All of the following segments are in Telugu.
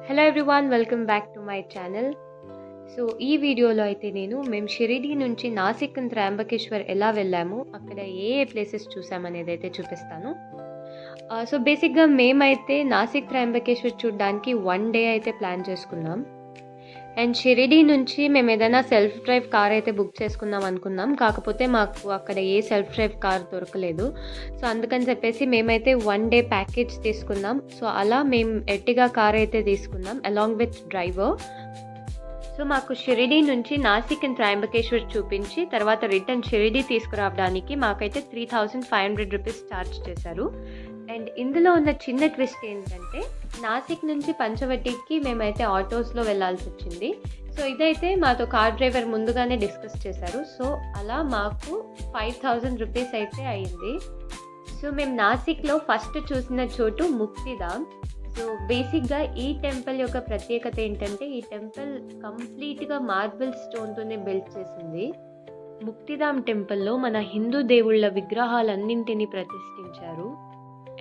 Hello everyone, welcome back to my channel. So ఈ వీడియోలో అయితే మేము షిరిడీ నుంచి నాసిక్ అండ్ త్రయంబకేశ్వర్ ఎలా వెళ్ళాము, అక్కడ ఏ ప్లేసెస్ చూసామనేది అయితే చూపిస్తాను. సో బేసిక్గా మేమైతే నాసిక్ త్రయంబకేశ్వర్ చూడడానికి 1 డే అయితే ప్లాన్ చేసుకున్నాం. అండ్ షిరిడీ నుంచి మేము ఏదైనా సెల్ఫ్ డ్రైవ్ కార్ అయితే బుక్ చేసుకుందాం అనుకున్నాం. కాకపోతే మాకు అక్కడ ఏ సెల్ఫ్ డ్రైవ్ కార్ దొరకలేదు. సో అందుకని చెప్పేసి మేమైతే 1 డే ప్యాకేజ్ తీసుకున్నాం. సో అలా మేము ఎర్టిగా కార్ అయితే తీసుకున్నాం అలాంగ్ విత్ డ్రైవర్. సో మాకు షిరిడీ నుంచి నాసిక్ అండ్ త్రయంబకేశ్వర్ చూపించి తర్వాత రిటర్న్ షిరిడీ తీసుకురావడానికి మాకైతే 3500 రూపీస్ ఛార్జ్ చేశారు. అండ్ ఇందులో ఉన్న చిన్న ట్విస్ట్ ఏంటంటే నాసిక్ నుంచి పంచవటికి మేమైతే ఆటోస్లో వెళ్ళాల్సి వచ్చింది. సో ఇదైతే మాతో కార్ డ్రైవర్ ముందుగానే డిస్కస్ చేశారు. సో అలా మాకు 5000 రూపీస్ అయితే అయింది. సో మేము నాసిక్లో ఫస్ట్ చూసిన చోటు ముక్తిధామ్. సో బేసిక్గా ఈ టెంపుల్ యొక్క ప్రత్యేకత ఏంటంటే ఈ టెంపుల్ కంప్లీట్గా మార్బుల్ స్టోన్తోనే బిల్డ్ చేసింది. ముక్తిధామ్ టెంపుల్లో మన హిందూ దేవుళ్ళ విగ్రహాలన్నింటినీ ప్రతిష్ఠించారు.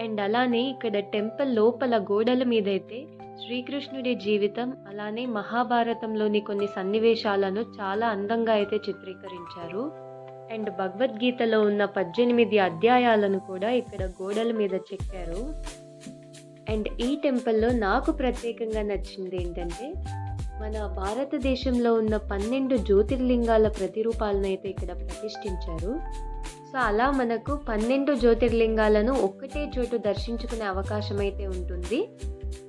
అండ్ అలానే ఇక్కడ టెంపుల్ లోపల గోడల మీద అయితే శ్రీకృష్ణుడి జీవితం అలానే మహాభారతంలోని కొన్ని సన్నివేశాలను చాలా అందంగా అయితే చిత్రీకరించారు. అండ్ భగవద్గీతలో ఉన్న 18 అధ్యాయాలను కూడా ఇక్కడ గోడల మీద చెక్కారు. అండ్ ఈ టెంపుల్లో నాకు ప్రత్యేకంగా నచ్చింది ఏంటంటే మన భారతదేశంలో ఉన్న 12 జ్యోతిర్లింగాల ప్రతిరూపాలను అయితే ఇక్కడ ప్రతిష్ఠించారు. సో అలా మనకు 12 జ్యోతిర్లింగాలను ఒక్కటే చోటు దర్శించుకునే అవకాశం అయితే ఉంటుంది.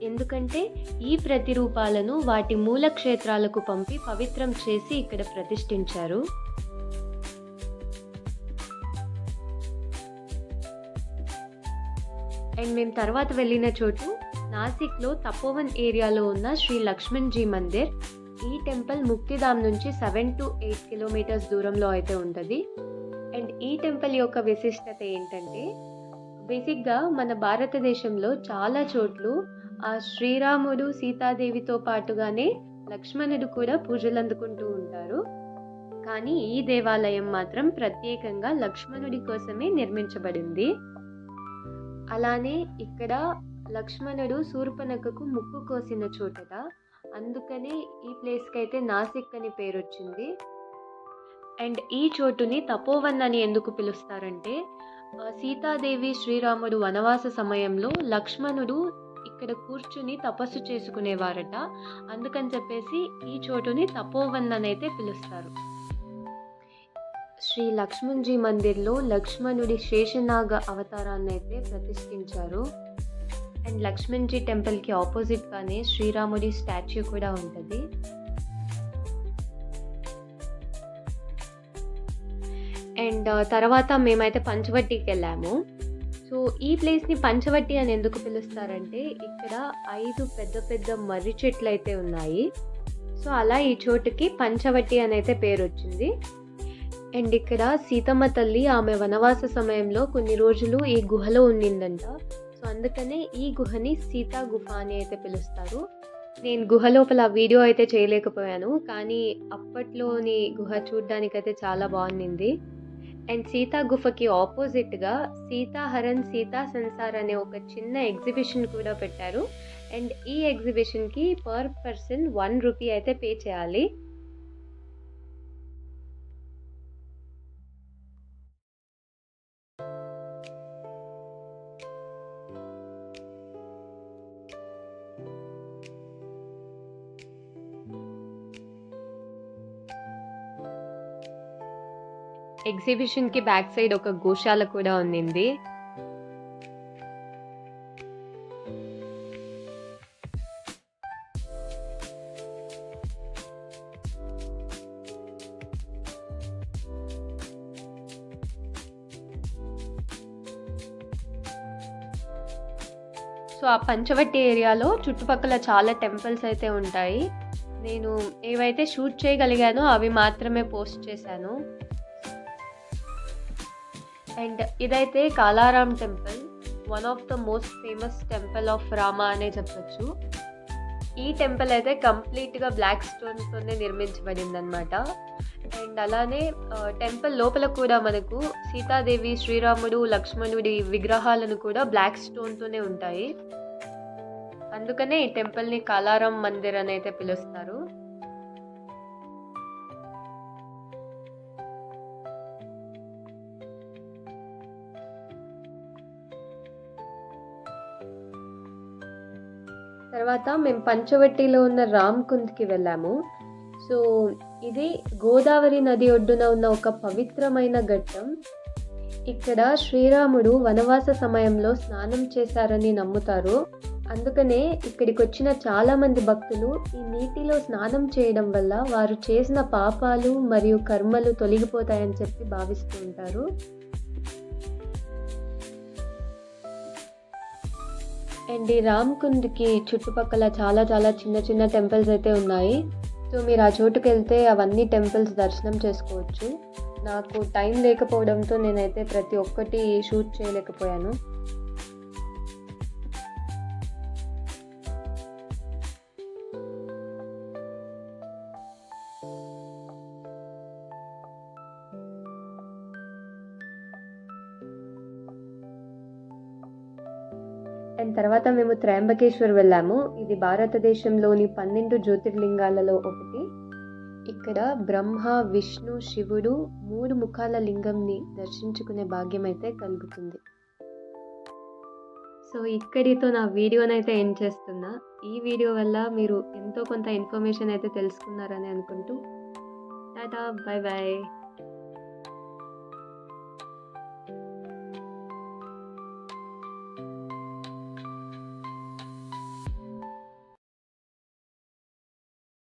ఎందుకంటే ఈ ప్రతిరూపాలను వాటి మూల క్షేత్రాలకు పంపి పవిత్రం చేసి ఇక్కడ ప్రతిష్ఠించారు. అండ్ మేము తర్వాత వెళ్ళిన చోటు నాసిక్లో తపోవన్ ఏరియాలో ఉన్న శ్రీ లక్ష్మణ్జీ మందిర్. ఈ టెంపుల్ ముక్తిధామ్ నుంచి 7 to 8 కిలోమీటర్స్ దూరంలో అయితే ఉంటుంది. అండ్ ఈ టెంపుల్ యొక్క విశిష్టత ఏంటంటే బేసిక్గా మన భారతదేశంలో చాలా చోట్లు ఆ శ్రీరాముడు సీతాదేవితో పాటుగానే లక్ష్మణుడు కూడా పూజలు అందుకుంటూ ఉంటారు. కానీ ఈ దేవాలయం మాత్రం ప్రత్యేకంగా లక్ష్మణుడి కోసమే నిర్మించబడింది. అలానే ఇక్కడ లక్ష్మణుడు శూర్పణఖకు ముక్కు కోసిన చోటట, అందుకనే ఈ ప్లేస్కి అయితే నాసిక్ అని పేరు వచ్చింది. అండ్ ఈ చోటుని తపోవన్ అని ఎందుకు పిలుస్తారంటే సీతాదేవి శ్రీరాముడు వనవాస సమయంలో లక్ష్మణుడు ఇక్కడ కూర్చుని తపస్సు చేసుకునేవారట. అందుకని చెప్పేసి ఈ చోటుని తపోవన్ అని అయితే పిలుస్తారు. శ్రీ లక్ష్మణ్జీ మందిర్లో లక్ష్మణుడి శేషనాగ అవతారాన్ని అయితే ప్రతిష్ఠించారు. అండ్ లక్ష్మణ్జీ టెంపుల్కి ఆపోజిట్గానే శ్రీరాముడి స్టాచ్యూ కూడా ఉంటుంది. అండ్ తర్వాత మేమైతే పంచవటికి వెళ్ళాము. సో ఈ ప్లేస్ని పంచవటి అని ఎందుకు పిలుస్తారంటే ఇక్కడ 5 పెద్ద పెద్ద మర్రి చెట్లు అయితే ఉన్నాయి. సో అలా ఈ చోటుకి పంచవటి అని అయితే పేరు వచ్చింది. అండ్ ఇక్కడ సీతమ్మ తల్లి ఆమె వనవాస సమయంలో కొన్ని రోజులు ఈ గుహలో ఉండిందంట. సో అందుకనే ఈ గుహని సీతా గుహ అని అయితే పిలుస్తారు. నేను గుహ లోపల వీడియో అయితే చేయలేకపోయాను, కానీ అప్పట్లోని గుహ చూడ్డానికైతే చాలా బాగుంది. అండ్ సీతా గుఫకి ఆపోజిట్గా సీతాహరన్ సీతా సంసార్ అనే ఒక చిన్న ఎగ్జిబిషన్ కూడా పెట్టారు. అండ్ ఈ ఎగ్జిబిషన్కి పర్ పర్సన్ 1 రూపీ అయితే పే చేయాలి. ఎగ్జిబిషన్కి బ్యాక్ సైడ్ ఒక గోశాల కూడా ఉంది. సో ఆ పంచవటి ఏరియాలో చుట్టుపక్కల చాలా టెంపుల్స్ అయితే ఉంటాయి. నేను ఏవైతే షూట్ చేయగలిగానో అవి మాత్రమే పోస్ట్ చేశాను. అండ్ ఇదైతే Kalaram temple, one of the most famous temple of Rama అనే చెప్పచ్చు. ఈ టెంపుల్ అయితే కంప్లీట్గా బ్లాక్ స్టోన్తోనే నిర్మించబడింది అనమాట. అండ్ అలానే టెంపుల్ లోపల కూడా మనకు సీతాదేవి శ్రీరాముడు లక్ష్మణుడి విగ్రహాలను కూడా బ్లాక్ స్టోన్తోనే ఉంటాయి. అందుకనే ఈ టెంపుల్ని కాలారాం మందిర్ అని అయితే పిలుస్తారు. తర్వాత మేము పంచవటిలో ఉన్న రామ్కుండ్కి వెళ్ళాము. సో ఇది గోదావరి నది ఒడ్డున ఉన్న ఒక పవిత్రమైన ఘట్టం. ఇక్కడ శ్రీరాముడు వనవాస సమయంలో స్నానం చేశారని నమ్ముతారు. అందుకనే ఇక్కడికి వచ్చిన చాలామంది భక్తులు ఈ నీటిలో స్నానం చేయడం వల్ల వారు చేసిన పాపాలు మరియు కర్మలు తొలగిపోతాయని చెప్పి భావిస్తూ ఉంటారు. అండ్ ఈ రామ్కుండ్కి చుట్టుపక్కల చాలా చాలా చిన్న చిన్న టెంపుల్స్ అయితే ఉన్నాయి. సో మీరు ఆ చోటుకు వెళ్తే అవన్నీ టెంపుల్స్ దర్శనం చేసుకోవచ్చు. నాకు టైం లేకపోవడంతో నేనైతే ప్రతి ఒక్కటి షూట్ చేయలేకపోయాను. అండ్ తర్వాత మేము త్రయంబకేశ్వర్ వెళ్ళాము. ఇది భారతదేశంలోని 12 జ్యోతిర్లింగాలలో ఒకటి. ఇక్కడ బ్రహ్మ, విష్ణు, శివుడు 3 ముఖాల లింగంని దర్శించుకునే భాగ్యం అయితే కలుగుతుంది. సో ఇక్కడితో నా వీడియోనైతే ఎండ్ చేస్తున్నా. ఈ వీడియో వల్ల మీరు ఎంతో కొంత ఇన్ఫర్మేషన్ అయితే తెలుసుకున్నారని అనుకుంటూ టాటా, బాయ్ బాయ్.